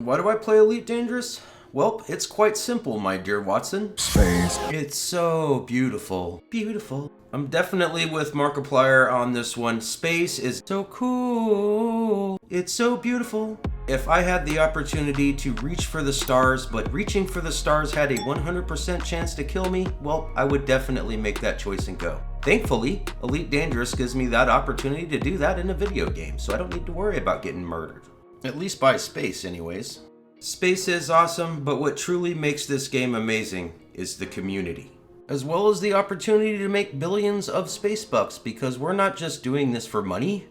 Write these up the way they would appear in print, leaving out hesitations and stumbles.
Why do I play Elite Dangerous? Well, it's quite simple, my dear Watson. Space. It's so beautiful. Beautiful. I'm definitely with Markiplier on this one. Space is so cool. It's so beautiful. If I had the opportunity to reach for the stars, but reaching for the stars had a 100% chance to kill me, well, I would definitely make that choice and go. Thankfully, Elite Dangerous gives me that opportunity to do that in a video game, so I don't need to worry about getting murdered. At least by space, anyways. Space is awesome, but what truly makes this game amazing is the community. As well as the opportunity to make billions of space bucks, because we're not just doing this for money.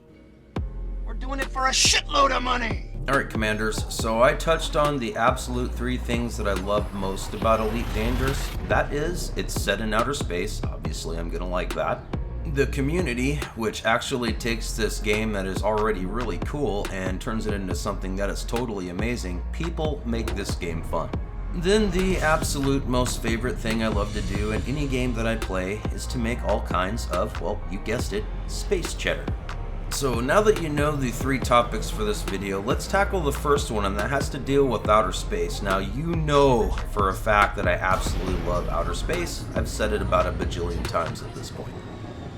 We're doing it for a shitload of money! Alright, Commanders, so I touched on the absolute 3 things that I love most about Elite Dangerous. That is, it's set in outer space, obviously I'm gonna like that. The community, which actually takes this game that is already really cool and turns it into something that is totally amazing. People make this game fun. Then the absolute most favorite thing I love to do in any game that I play is to make all kinds of, well, you guessed it, Space Cheddar. So now that you know the 3 topics for this video, let's tackle the first one, and that has to deal with outer space. Now, you know for a fact that I absolutely love outer space. I've said it about a bajillion times at this point.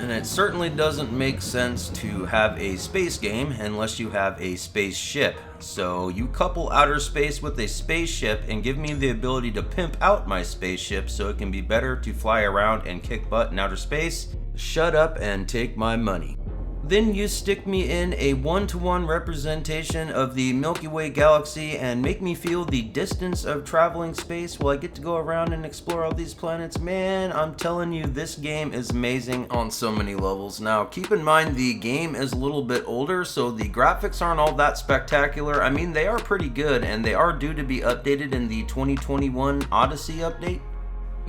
And it certainly doesn't make sense to have a space game unless you have a spaceship. So you couple outer space with a spaceship and give me the ability to pimp out my spaceship so it can be better to fly around and kick butt in outer space. Shut up and take my money. Then you stick me in a 1-to-1 representation of the Milky Way galaxy and make me feel the distance of traveling space while I get to go around and explore all these planets. Man, I'm telling you, this game is amazing on so many levels. Now, keep in mind the game is a little bit older, so the graphics aren't all that spectacular. I mean, they are pretty good, and they are due to be updated in the 2021 Odyssey update.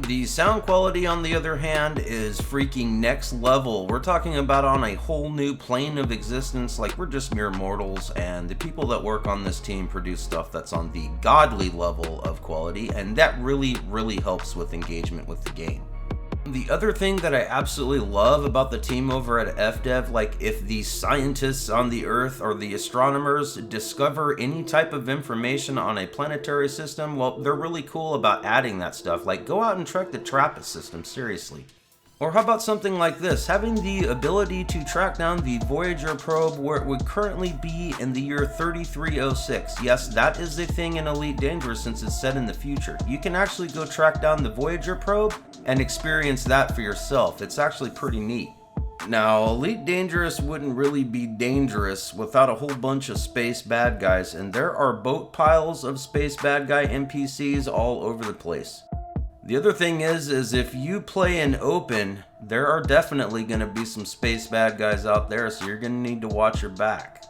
The sound quality, on the other hand, is freaking next level. We're talking about on a whole new plane of existence, like we're just mere mortals, and the people that work on this team produce stuff that's on the godly level of quality, and that really helps with engagement with the game. The other thing that I absolutely love about the team over at FDev, like if the scientists on the Earth or the astronomers discover any type of information on a planetary system, well, they're really cool about adding that stuff. Like, go out and track the TRAPPIST system, seriously. Or how about something like this, having the ability to track down the Voyager probe where it would currently be in the year 3306. Yes, that is a thing in Elite Dangerous since it's set in the future. You can actually go track down the Voyager probe and experience that for yourself. It's actually pretty neat. Now, Elite Dangerous wouldn't really be dangerous without a whole bunch of space bad guys, and there are boat piles of space bad guy NPCs all over the place. The other thing is if you play in open, there are definitely going to be some space bad guys out there, so you're going to need to watch your back.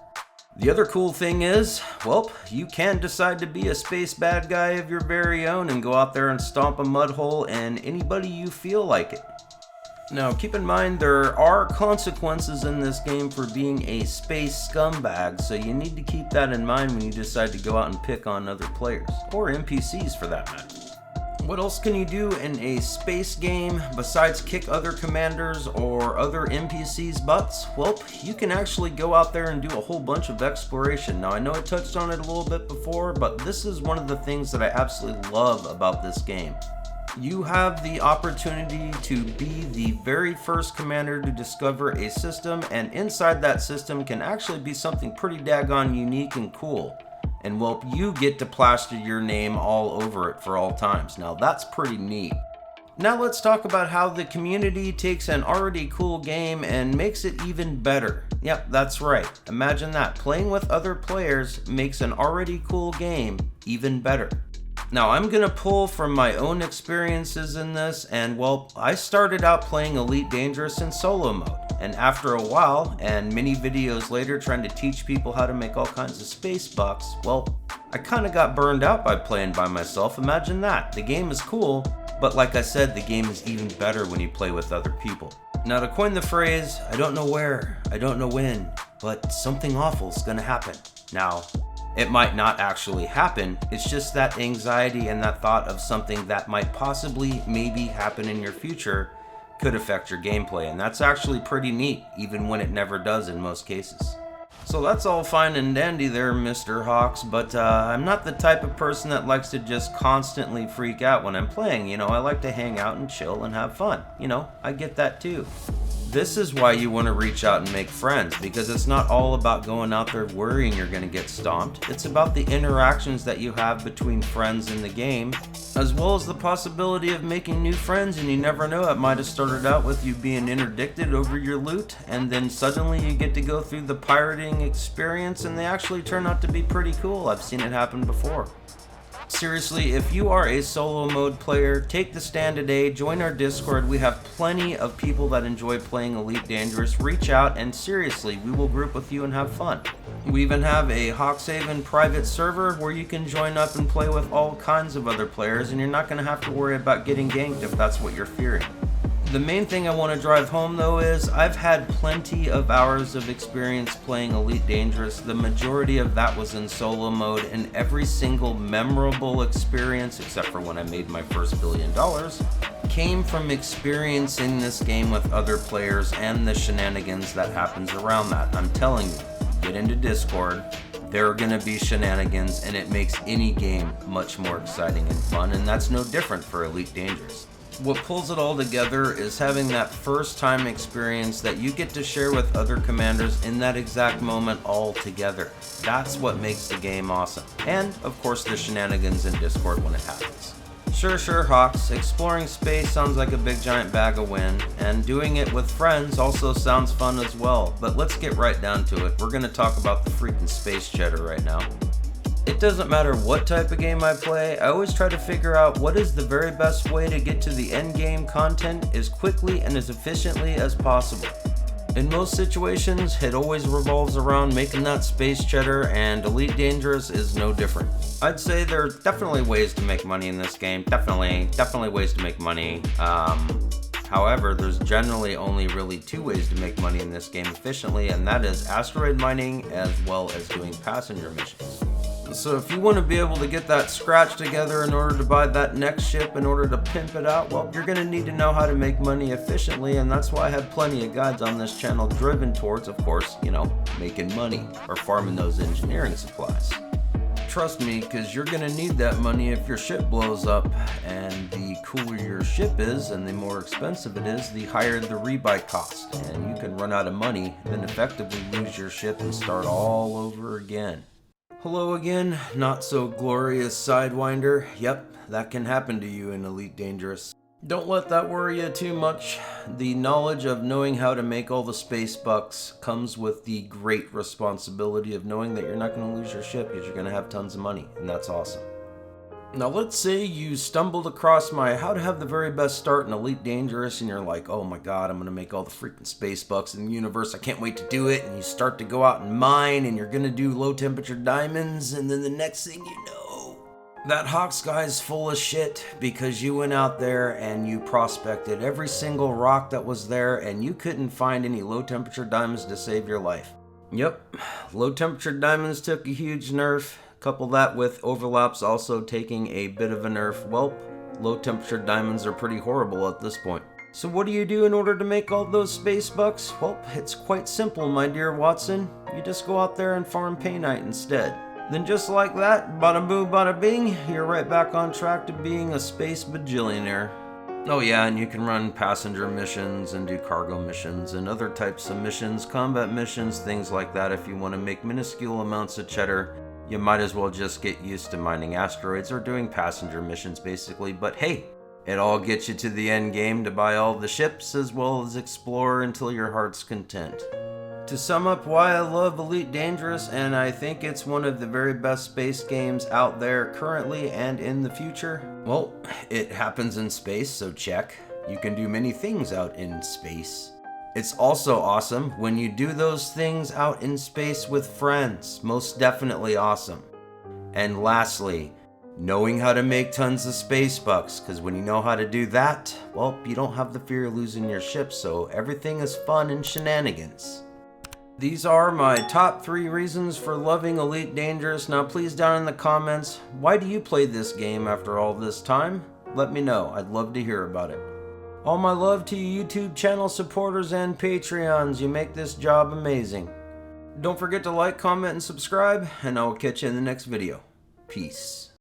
The other cool thing is, well, you can decide to be a space bad guy of your very own and go out there and stomp a mud hole in anybody you feel like it. Now, keep in mind there are consequences in this game for being a space scumbag, so you need to keep that in mind when you decide to go out and pick on other players, or NPCs for that matter. What else can you do in a space game besides kick other commanders or other NPCs' butts? Well, you can actually go out there and do a whole bunch of exploration. Now, I know I touched on it a little bit before, but this is one of the things that I absolutely love about this game. You have the opportunity to be the very first commander to discover a system, and inside that system can actually be something pretty daggone unique and cool. And well, you get to plaster your name all over it for all times. Now that's pretty neat. Now let's talk about how the community takes an already cool game and makes it even better. Yep, that's right. Imagine that. Playing with other players makes an already cool game even better. Now I'm gonna pull from my own experiences in this, and well, I started out playing Elite Dangerous in solo mode. And after a while, and many videos later trying to teach people how to make all kinds of space bucks, well, I kind of got burned out by playing by myself. Imagine that. The game is cool, but like I said, the game is even better when you play with other people. Now to coin the phrase, I don't know where, I don't know when, but something awful's gonna happen. Now, it might not actually happen, it's just that anxiety and that thought of something that might possibly maybe happen in your future could affect your gameplay, and that's actually pretty neat, even when it never does in most cases. So that's all fine and dandy there, Mr. Hawks, but I'm not the type of person that likes to just constantly freak out when I'm playing. I like to hang out and chill and have fun. I get that too. This is why you want to reach out and make friends, because it's not all about going out there worrying you're going to get stomped. It's about the interactions that you have between friends in the game, as well as the possibility of making new friends, and you never know, it might have started out with you being interdicted over your loot, and then suddenly you get to go through the pirating experience and they actually turn out to be pretty cool. I've seen it happen before. Seriously, if you are a solo mode player, take the stand today, join our Discord. We have plenty of people that enjoy playing Elite Dangerous. Reach out and seriously, we will group with you and have fun. We even have a Hawkshaven private server where you can join up and play with all kinds of other players, and you're not going to have to worry about getting ganked if that's what you're fearing. The main thing I want to drive home though is I've had plenty of hours of experience playing Elite Dangerous. The majority of that was in solo mode, and every single memorable experience, except for when I made my first $1 billion, came from experiencing this game with other players and the shenanigans that happens around that. I'm telling you, get into Discord, there are going to be shenanigans, and it makes any game much more exciting and fun, and that's no different for Elite Dangerous. What pulls it all together is having that first time experience that you get to share with other commanders in that exact moment all together. That's what makes the game awesome. And, of course, the shenanigans in Discord when it happens. Sure, Hawks, exploring space sounds like a big giant bag of wind, and doing it with friends also sounds fun as well. But let's get right down to it. We're going to talk about the freaking Space Cheddar right now. It doesn't matter what type of game I play, I always try to figure out what is the very best way to get to the end game content as quickly and as efficiently as possible. In most situations, it always revolves around making that Space Cheddar, and Elite Dangerous is no different. I'd say there are definitely ways to make money in this game, definitely ways to make money. However, there's generally only really two ways to make money in this game efficiently, and that is asteroid mining as well as doing passenger missions. So if you want to be able to get that scratch together in order to buy that next ship, in order to pimp it out, well, you're going to need to know how to make money efficiently, and that's why I have plenty of guides on this channel driven towards, of course, making money or farming those engineering supplies. Trust me, because you're going to need that money if your ship blows up, and the cooler your ship is and the more expensive it is, the higher the rebuy cost, and you can run out of money, then effectively lose your ship and start all over again. Hello again, not so glorious Sidewinder. Yep, that can happen to you in Elite Dangerous. Don't let that worry you too much. The knowledge of knowing how to make all the space bucks comes with the great responsibility of knowing that you're not going to lose your ship because you're going to have tons of money, and that's awesome. Now let's say you stumbled across my how to have the very best start in Elite Dangerous, and you're like, oh my god, I'm going to make all the freaking space bucks in the universe, I can't wait to do it, and you start to go out and mine, and you're going to do low temperature diamonds, and then the next thing you know, that Hawks guy's full of shit because you went out there and you prospected every single rock that was there, and you couldn't find any low temperature diamonds to save your life. Yep, low temperature diamonds took a huge nerf. Couple that with overlaps also taking a bit of a nerf. Well, low temperature diamonds are pretty horrible at this point. So what do you do in order to make all those space bucks? Well, it's quite simple, my dear Watson. You just go out there and farm painite instead. Then just like that, bada boo bada bing, you're right back on track to being a space bajillionaire. Oh yeah, and you can run passenger missions and do cargo missions and other types of missions, combat missions, things like that. If you want to make minuscule amounts of cheddar, you might as well just get used to mining asteroids or doing passenger missions basically, but hey, it all gets you to the end game to buy all the ships as well as explore until your heart's content. To sum up why I love Elite Dangerous, and I think it's one of the very best space games out there currently and in the future, well, it happens in space, so check. You can do many things out in space. It's also awesome when you do those things out in space with friends. Most definitely awesome. And lastly, knowing how to make tons of space bucks, because when you know how to do that, well, you don't have the fear of losing your ship, so everything is fun and shenanigans. These are my top 3 reasons for loving Elite Dangerous. Now please down in the comments, why do you play this game after all this time? Let me know, I'd love to hear about it. All my love to you YouTube channel supporters and Patreons, you make this job amazing. Don't forget to like, comment, and subscribe, and I will catch you in the next video. Peace.